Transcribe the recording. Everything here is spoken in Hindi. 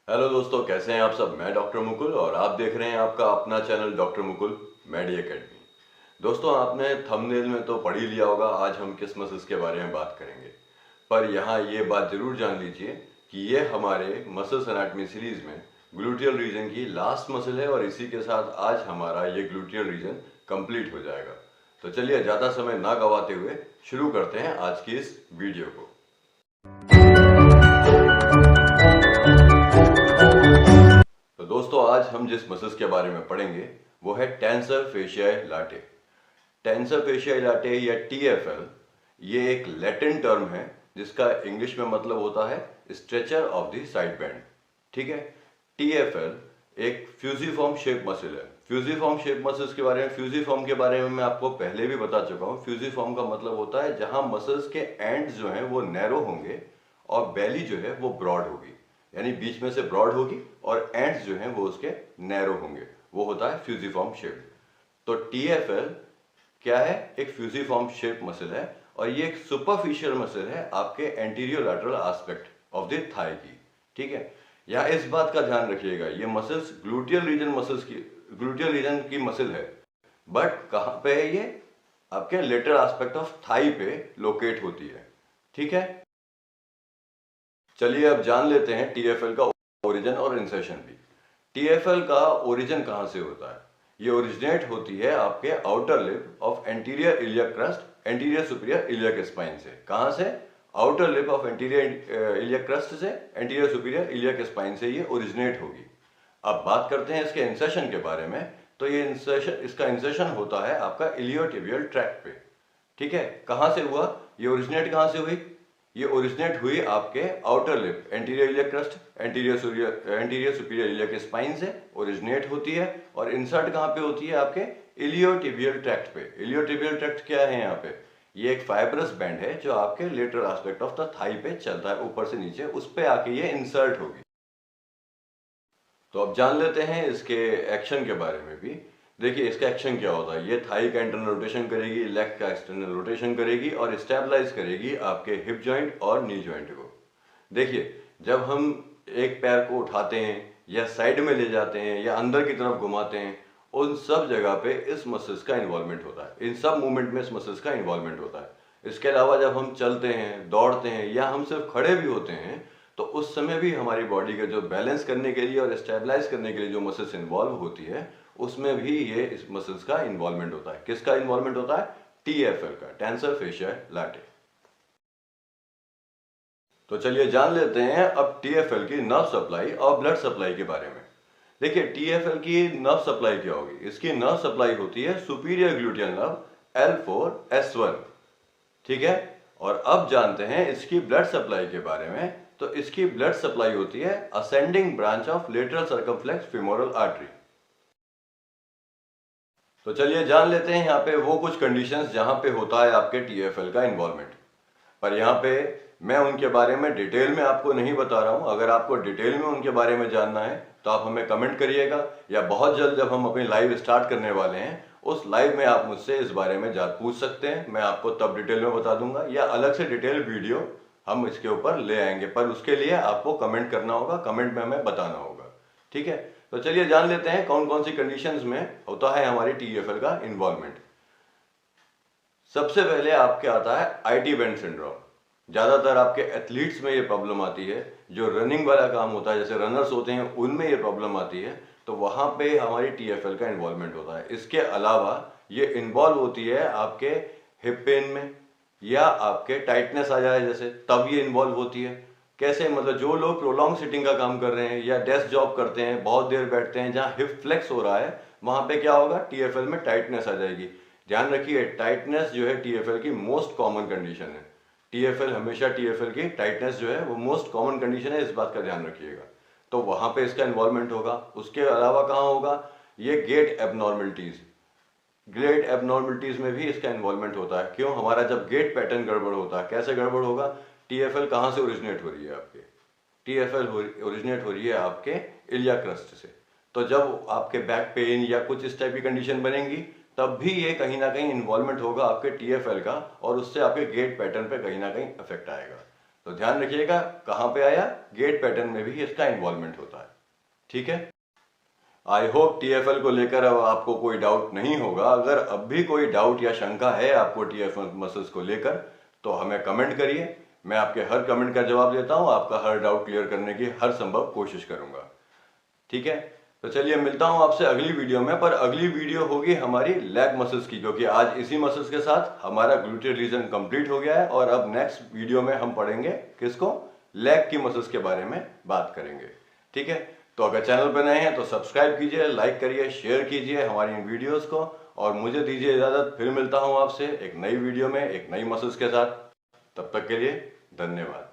हेलो दोस्तों, कैसे हैं आप सब। मैं डॉक्टर मुकुल और आप देख रहे हैं आपका अपना चैनल डॉक्टर मुकुल मेडी एकेडमी। दोस्तों, आपने थंबनेल में तो पढ़ ही लिया होगा आज हम किस मसल्स के बारे में बात करेंगे। पर यहाँ ये बात जरूर जान लीजिए कि ये हमारे मसल्स एनाटमी सीरीज में ग्लूटियल रीजन की लास्ट मसल है और इसी के साथ आज हमारा ये ग्लूटियल रीजन कंप्लीट हो जाएगा। तो चलिए ज़्यादा समय ना गवाते हुए शुरू करते हैं आज की इस वीडियो को। तो दोस्तों, आज हम जिस मसल्स के बारे में पढ़ेंगे वो है टेंसर फेशियाई लाटे। टेंसर फेशियाई लाटे या टीएफएल ये एक लैटिन टर्म है जिसका इंग्लिश में मतलब होता है stretcher of the side band. ठीक है। टीएफएल एक फ्यूजिफॉर्म शेप मसल है। फ्यूजिफॉर्म शेप मसल्स के बारे में, फ्यूजिफॉर्म के बारे में मैं आपको पहले भी बता चुका हूँ। फ्यूजिफॉर्म का मतलब होता है जहां मसल्स के एंड्स जो हैं वो नैरो होंगे और बेली जो है वो ब्रॉड होगी, यानी बीच में से ब्रॉड होगी और एंड्स जो हैं वो उसके नैरो होंगे, वो होता है फ्यूजिफॉर्म शेप। तो टीएफएल क्या है? एक फ्यूजिफॉर्म शेप मसल है और ये एक सुपरफिशियल मसल है आपके anterior lateral aspect of the thigh की। ठीक है। यहाँ इस बात का ध्यान रखिएगा, ये मसल्स ग्लूटियल रीजन की मसल है, बट कहाँ पे है ये? आपके लेटरल एस्पेक्ट ऑफ थाई पे लोकेट होती है। ठीक है। चलिए अब जान लेते हैं टीएफएल का ओरिजिन और इंसर्शन भी। टीएफएल का ओरिजिन कहां से होता है? ये ओरिजिनेट होती है आपके outer lip of anterior iliac crust, anterior superior iliac spine से। कहां से? Outer lip of anterior iliac crust से, एंटीरियर सुपीरियर इलियक स्पाइन से ये ओरिजिनेट होगी। अब बात करते हैं इसके इंसर्शन के बारे में। तो ये इसका इंसर्शन होता है आपका इलियोटिबियल ट्रैक्ट पे। ठीक है। कहां से हुआ? ये ओरिजिनेट कहां से हुई? ये ओरिजिनेट हुई आपके outer lip, anterior iliac crust, anterior superior iliac spine से ओरिजिनेट होती है और इंसर्ट कहां पे होती है? आपके इलियोटिबियल ट्रैक्ट पे। इलियोटिबियल ट्रैक्ट क्या है यहाँ पे? ये एक फाइब्रस बैंड है जो आपके lateral aspect of the thigh पे चलता है, ऊपर से नीचे, उस पे आके ये इंसर्ट होगी। तो अब जान लेते हैं इसके एक्शन के बारे में भी। देखिए इसका एक्शन क्या होता है। ये थाई का इंटरनल रोटेशन करेगी, लेग का एक्सटर्नल रोटेशन करेगी और स्टेबलाइज करेगी आपके हिप जॉइंट और नी जॉइंट को। देखिए जब हम एक पैर को उठाते हैं या साइड में ले जाते हैं या अंदर की तरफ घुमाते हैं, उन सब जगह पे इस मसल्स का इन्वॉल्वमेंट होता है। इन सब मूवमेंट में इस मसल्स का इन्वॉल्वमेंट होता है। इसके अलावा जब हम चलते हैं, दौड़ते हैं या हम सिर्फ खड़े भी होते हैं, तो उस समय भी हमारी बॉडी का जो बैलेंस करने के लिए और स्टेबलाइज करने के लिए जो मसल्स इन्वॉल्व होती है, उसमें भी ये इस मसल्स का इन्वॉल्वमेंट होता है। किसका इन्वॉल्वमेंट होता है? टीएफएल का, टेंसर फेशियाई लाटे। तो चलिए जान लेते हैं अब टीएफएल की नर्व सप्लाई और ब्लड सप्लाई के बारे में। देखिए टीएफएल की नर्व सप्लाई क्या होगी? इसकी नर्व सप्लाई होती है सुपीरियर ग्लूटियल नर्व L4S1। ठीक है। और अब जानते हैं इसकी ब्लड सप्लाई के बारे में। तो इसकी ब्लड सप्लाई होती है ascending branch of lateral circumflex femoral artery. तो चलिए जान लेते हैं यहाँ पे वो कुछ कंडीशंस जहां पे होता है आपके टीएफएल का इन्वॉल्वमेंट। पर यहाँ पे मैं उनके बारे में डिटेल में आपको नहीं बता रहा हूँ। अगर आपको डिटेल में उनके बारे में जानना है तो आप हमें कमेंट करिएगा, या बहुत जल्द जब हम अपनी लाइव स्टार्ट करने वाले हैं उस लाइव में आप मुझसे इस बारे में पूछ सकते हैं। मैं आपको तब डिटेल में बता दूंगा, या अलग से डिटेल वीडियो हम इसके ऊपर ले आएंगे। पर उसके लिए आपको कमेंट करना होगा, कमेंट में हमें बताना होगा। ठीक है। तो चलिए जान लेते हैं कौन कौन सी कंडीशंस में होता है हमारी टीएफएल का इन्वॉल्वमेंट। सबसे पहले आपके आता है आईटी बैंड सिंड्रोम। ज्यादातर आपके एथलीट्स में ये प्रॉब्लम आती है, जो रनिंग वाला काम होता है, जैसे रनर्स होते हैं, उनमें ये प्रॉब्लम आती है। तो वहां पे हमारी टीएफएल का इन्वॉल्वमेंट होता है। इसके अलावा ये इन्वॉल्व होती है आपके हिप पेन में, या आपके टाइटनेस आ जाए जैसे, तब ये इन्वॉल्व होती है। कैसे? मतलब जो लोग प्रोलॉन्ग सिटिंग का काम कर रहे हैं या डेस्क जॉब करते हैं, बहुत देर बैठते हैं, जहां हिप फ्लेक्स हो रहा है, वहां पे क्या होगा? टीएफएल में टाइटनेस आ जाएगी। ध्यान रखिए टाइटनेस जो है टीएफएल की मोस्ट कॉमन कंडीशन है। टीएफएल हमेशा टीएफएल की टाइटनेस जो है वो मोस्ट कॉमन कंडीशन है, इस बात का ध्यान रखिएगा। तो वहां पे इसका इन्वॉल्वमेंट होगा। उसके अलावा कहाँ होगा? ये गेट एबनॉर्मलिटीज में भी इसका इन्वॉल्वमेंट होता है। क्यों? हमारा जब गेट पैटर्न गड़बड़ होता है, कैसे गड़बड़ होगा? टीएफएल कहाँ से ओरिजिनेट हो रही है आपके? टीएफएल ओरिजिनेट हो रही है आपके इलिया क्रस्ट से। तो जब आपके बैक पेन या कुछ इस टाइप की कंडीशन बनेंगी, तब भी ये कहीं ना कहीं इन्वॉल्वमेंट होगा आपके टीएफएल का, और उससे आपके गेट पैटर्न पे कहीं ना कहीं इफेक्ट आएगा। तो ध्यान रखिएगा कहाँ पे आया, गेट पैटर्न में भी इसका इन्वॉल्वमेंट होता है। ठीक है, आई होप टीएफएल को लेकर अब आपको कोई डाउट नहीं होगा। अगर अब भी कोई डाउट या शंका है आपको टीएफएल मसल्स को लेकर तो हमें कमेंट करिए, मैं आपके हर कमेंट का जवाब देता हूं, आपका हर डाउट क्लियर करने की हर संभव कोशिश करूंगा। ठीक है, तो चलिए मिलता हूं आपसे अगली वीडियो में, पर अगली वीडियो होगी हमारी लेग मसल्स की, क्योंकि आज इसी मसल्स के साथ हमारा ग्लूटेड रीजन कंप्लीट हो गया है और अब नेक्स्ट वीडियो में हम पढ़ेंगे किसको, लेग की मसल्स के बारे में बात करेंगे। ठीक है, तो अगर चैनल पर नए हैं तो सब्सक्राइब कीजिए, लाइक करिए, शेयर कीजिए हमारी इन वीडियोस को और मुझे दीजिए इजाजत। फिर मिलता हूं आपसे एक नई वीडियो में एक नई मसल्स के साथ। तब तक के लिए धन्यवाद।